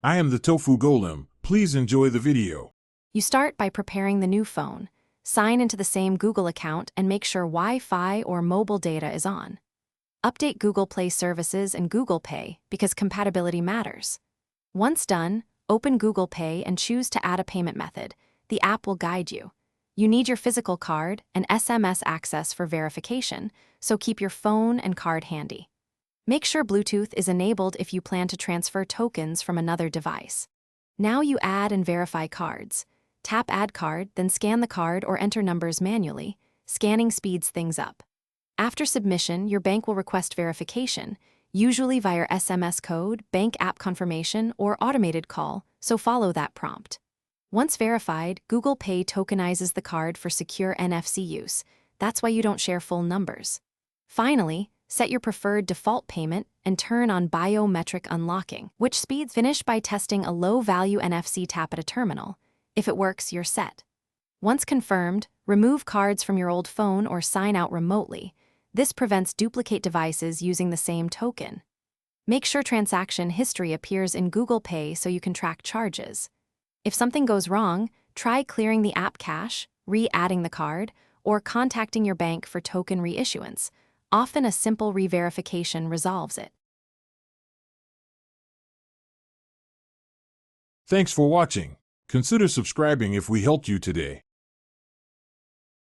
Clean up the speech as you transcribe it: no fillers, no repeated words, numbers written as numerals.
I am the Tofu Golem. Please enjoy the video. You start by preparing the new phone. Sign into the same Google account and make sure Wi-Fi or mobile data is on. Update Google Play services and Google Pay because compatibility matters. Once done, open Google Pay and choose to add a payment method. The app will guide you. You need your physical card and SMS access for verification, so keep your phone and card handy. Make sure Bluetooth is enabled if you plan to transfer tokens from another device. Now you add and verify cards. Tap Add Card, then scan the card or enter numbers manually. Scanning speeds things up. After submission, your bank will request verification, usually via SMS code, bank app confirmation, or automated call, so follow that prompt. Once verified, Google Pay tokenizes the card for secure NFC use. That's why you don't share full numbers. Finally, set your preferred default payment and turn on biometric unlocking, which speeds finish by testing a low-value NFC tap at a terminal. If it works, you're set. Once confirmed, remove cards from your old phone or sign out remotely. This prevents duplicate devices using the same token. Make sure transaction history appears in Google Pay so you can track charges. If something goes wrong, try clearing the app cache, re-adding the card, or contacting your bank for token reissuance. Often a simple re-verification resolves it. Thanks for watching. Consider subscribing if we helped you today.